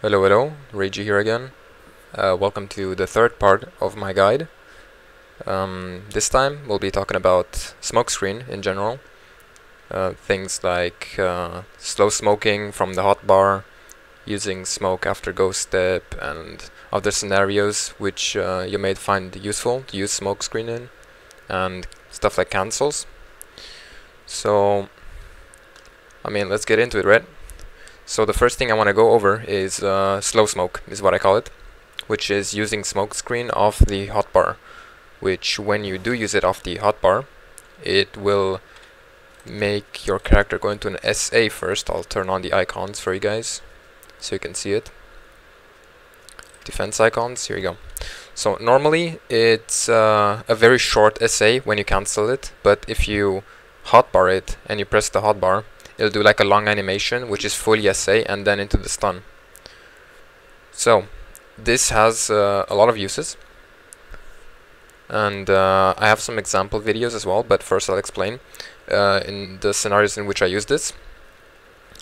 Hello, hello, Reiji here again. Welcome to the third part of my guide. This time we'll be talking about smokescreen in general. Things like slow smoking from the hotbar, using smoke after go step, and other scenarios which you may find useful to use smokescreen in, and stuff like cancels. So, let's get into it, right? So the first thing I want to go over is slow smoke, is what I call it, which is using smokescreen off the hotbar, which when you do use it off the hotbar, it will make your character go into an SA first. I'll turn on the icons for you guys so you can see it. Defense icons, here you go. So normally it's a very short SA when you cancel it, but if you hotbar it and you press the hotbar, it'll do like a long animation which is fully SA and then into the stun. So this has a lot of uses, and I have some example videos as well, but first I'll explain in the scenarios in which I use this.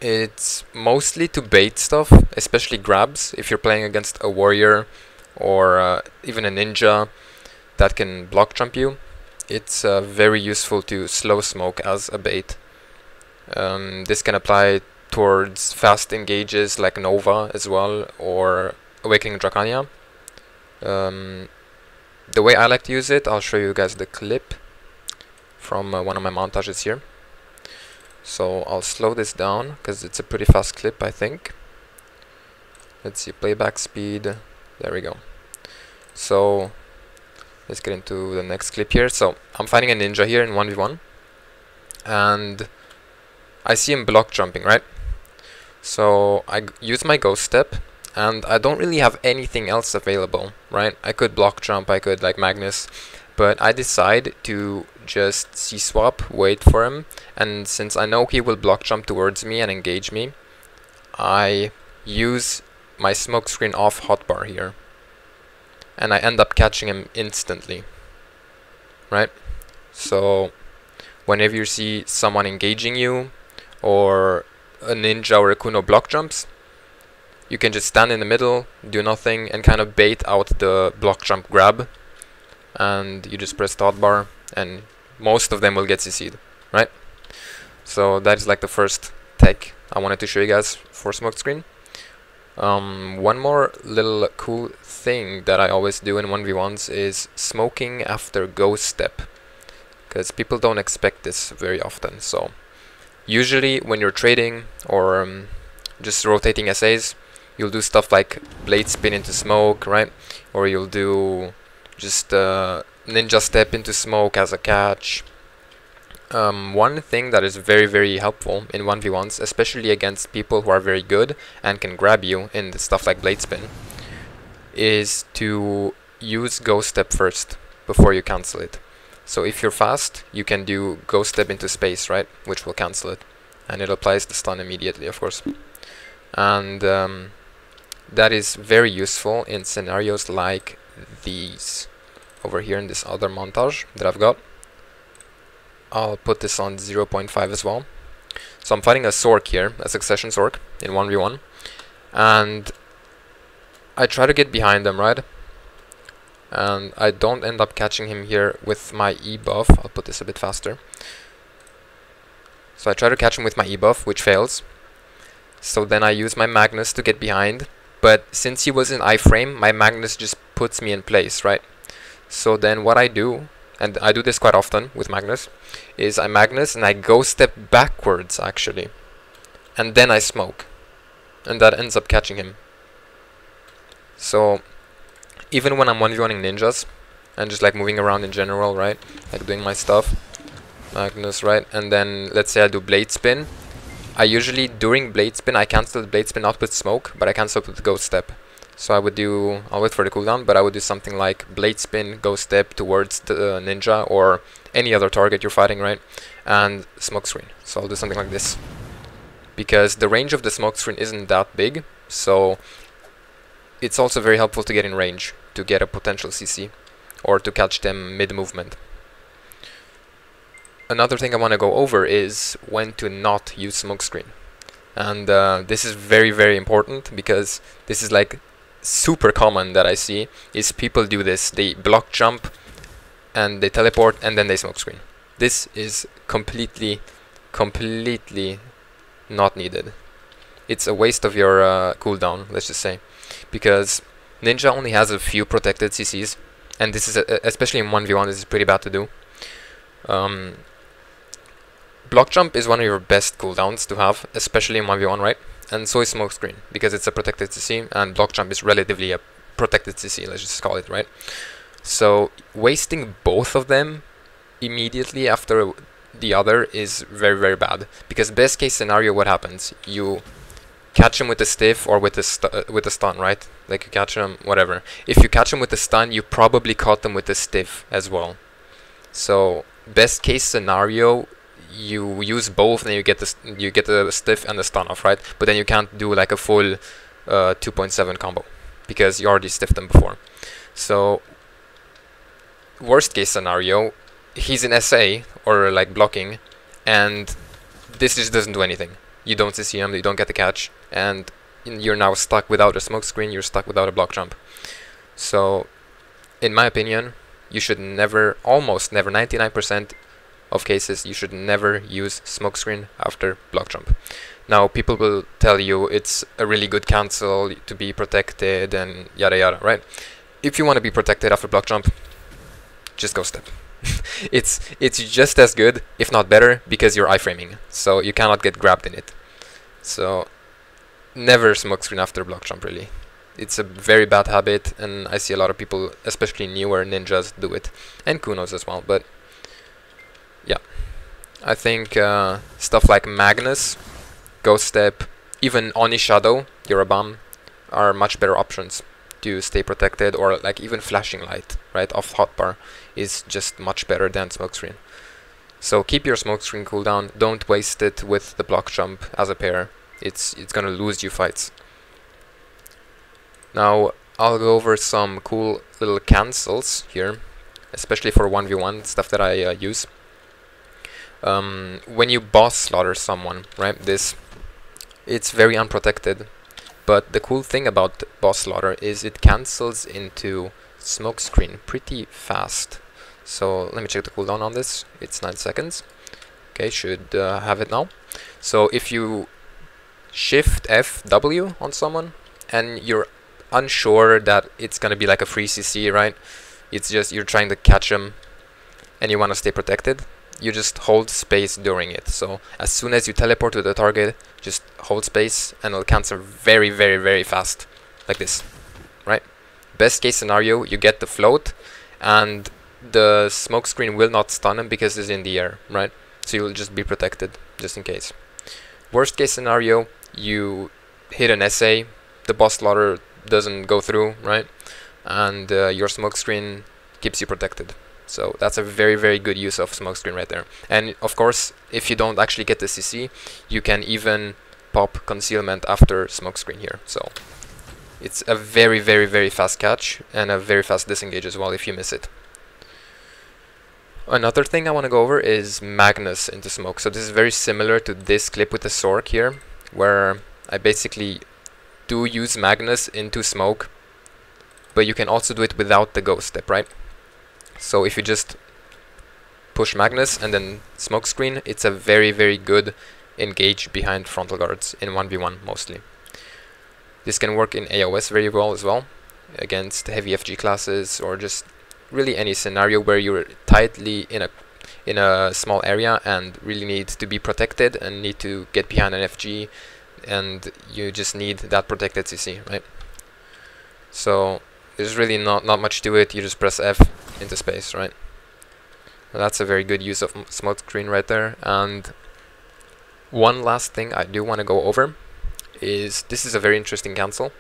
It's mostly to bait stuff, especially grabs. If you're playing against a warrior or even a ninja that can block jump you, it's very useful to slow smoke as a bait. This can apply towards fast engages like Nova as well, or Awakening Dracania. The way I like to use it, I'll show you guys the clip from one of my montages here. So I'll slow this down because it's a pretty fast clip, I think. Let's see, playback speed. There we go. So let's get into the next clip here. So I'm fighting a ninja here in 1v1, and I see him block jumping, right? So I use my ghost step, and I don't really have anything else available, right? I could block jump, I could like Magnus, but I decide to just C-swap, wait for him, and since I know he will block jump towards me and engage me, I use my smokescreen off hotbar here, and I end up catching him instantly, right? So whenever you see someone engaging you, or a ninja or a Kuno block jumps, you can just stand in the middle, do nothing, and kind of bait out the block jump grab, and you just press the hotbar, and most of them will get CC'd, right? So that is like the first tech I wanted to show you guys for smokescreen. One more little cool thing that I always do in 1v1s is smoking after go step, because people don't expect this very often. So usually when you're trading or just rotating SAs, you'll do stuff like blade spin into smoke, right? Or you'll do just ninja step into smoke as a catch. One thing that is very, very helpful in 1v1s, especially against people who are very good and can grab you in the stuff like blade spin, is to use go step first before you cancel it. So if you're fast, you can do go step into space, right? Which will cancel it, and it applies the stun immediately, of course. And that is very useful in scenarios like these over here in this other montage that I've got. I'll put this on 0.5 as well. So I'm fighting a Sork here, a Succession Sork in 1v1, and I try to get behind them, right? And I don't end up catching him here with my E buff. I'll put this a bit faster. So I try to catch him with my E buff, which fails. So then I use my Magnus to get behind, but since he was in iframe, my Magnus just puts me in place, right? So then what I do, and I do this quite often with Magnus, is I Magnus and I go step backwards actually, and then I smoke, and that ends up catching him. So even when I'm 1v1ing ninjas and just like moving around in general, right, like doing my stuff, Magnus, right, and then let's say I do blade spin, I usually during blade spin I cancel the blade spin not with smoke, but I cancel it with ghost step. So I would do, I'll wait for the cooldown, but I would do something like blade spin, ghost step towards the ninja or any other target you're fighting, right, and smokescreen. So I'll do something like this, because the range of the smokescreen isn't that big, so it's also very helpful to get in range to get a potential CC or to catch them mid-movement. Another thing I want to go over is when to not use smokescreen. And this is very, very important, because this is like super common that I see, is people do this. They block jump and they teleport and then they smoke screen. This is completely not needed. It's a waste of your cooldown, let's just say, because Ninja only has a few protected CCs, and this is especially in 1v1, this is pretty bad to do. Block jump is one of your best cooldowns to have, especially in 1v1, right? And so is Smokescreen, because it's a protected CC, and block jump is relatively a protected CC, let's just call it, right? So wasting both of them immediately after the other is very, very bad, because best case scenario, what happens? You catch him with a stiff or with a stun, right? Like you catch him, whatever. If you catch him with a stun, you probably caught him with a stiff as well. So best case scenario, you use both and you get the stiff and the stun off, right? But then you can't do like a full 2.7 combo because you already stiffed them before. So worst case scenario, he's in SA or like blocking, and this just doesn't do anything. You don't CC him, you don't get the catch, and you're now stuck without a smoke screen, you're stuck without a block jump. So in my opinion, you should never, almost never, 99% of cases, you should never use smokescreen after block jump. Now people will tell you it's a really good cancel to be protected and yada yada, right? If you want to be protected after block jump, just go step. it's just as good, if not better, because you're iframing, so you cannot get grabbed in it. So never smokescreen after block jump, really. It's a very bad habit, and I see a lot of people, especially newer ninjas, do it, and Kunos as well. But yeah, I think stuff like Magnus, Ghost Step, even Oni Shadow, Yorobam, are much better options to stay protected, or like even Flashing Light, right, off hotbar is just much better than smokescreen. So keep your smokescreen cooldown, don't waste it with the block jump as a pair. It's gonna lose you fights. Now I'll go over some cool little cancels here, especially for 1v1 stuff that I use. When you boss slaughter someone, right, it's very unprotected, but the cool thing about boss slaughter is it cancels into smokescreen pretty fast. So let me check the cooldown on this. It's 9 seconds. Okay, should have it now. So if you shift FW on someone and you're unsure that it's gonna be like a free CC, right? It's just you're trying to catch them and you want to stay protected, you just hold space during it. So as soon as you teleport to the target, just hold space and it'll cancel very, very, very fast, like this, right? Best case scenario, you get the float and the smokescreen will not stun him because it's in the air, right? So you'll just be protected just in case. Worst case scenario, you hit an SA, the boss slaughter doesn't go through, right? And your smokescreen keeps you protected. So that's a very, very good use of smokescreen right there. And of course, if you don't actually get the CC, you can even pop concealment after smokescreen here. So it's a very, very, very fast catch and a very fast disengage as well if you miss it. Another thing I want to go over is Magnus into smoke. So this is very similar to this clip with the Sork here, where I basically do use Magnus into smoke, but you can also do it without the ghost step, right? So if you just push Magnus and then smokescreen, it's a very, very good engage behind frontal guards in 1v1 mostly. This can work in AOS very well as well, against heavy FG classes, or just really any scenario where you're tightly in a small area and really need to be protected and need to get behind an FG, and you just need that protected CC, right? So there's really not much to it. You just press F into space, right? And that's a very good use of smokescreen right there. And one last thing I do want to go over is this is a very interesting cancel,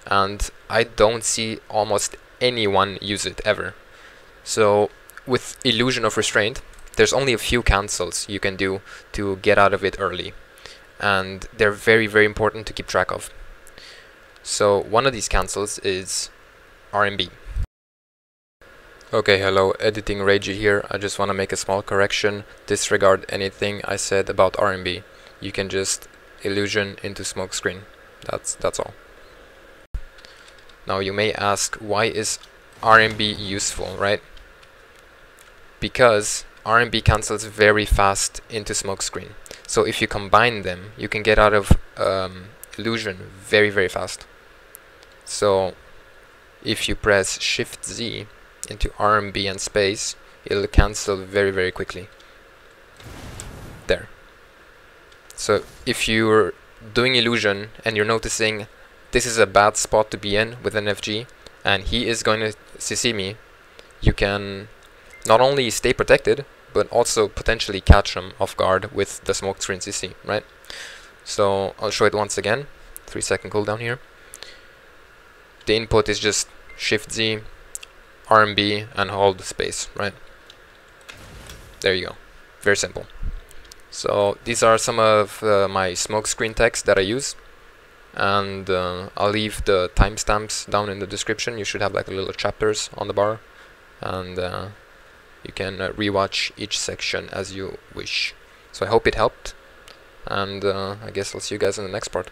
and I don't see almost anyone use it ever. So with Illusion of Restraint, there's only a few cancels you can do to get out of it early, and they're very, very important to keep track of. So one of these cancels is RMB. Okay, hello, editing Ragey here. I just want to make a small correction. Disregard anything I said about RMB. You can just illusion into Smokescreen. That's all. Now you may ask, why is RMB useful, right? Because RMB cancels very fast into Smokescreen. So if you combine them, you can get out of illusion very, very fast. So if you press Shift Z into RMB and space, it'll cancel very, very quickly. There. So if you're doing illusion and you're noticing this is a bad spot to be in with an FG and he is going to CC me, you can not only stay protected but also potentially catch him off guard with the Smokescreen CC, right? So I'll show it once again. 3-second cooldown here. The input is just Shift Z, RMB, and hold space, right? There you go. Very simple. So these are some of my Smokescreen texts that I use, and I'll leave the timestamps down in the description. You should have like little chapters on the bar, and you can rewatch each section as you wish. So I hope it helped, and I guess I'll see you guys in the next part.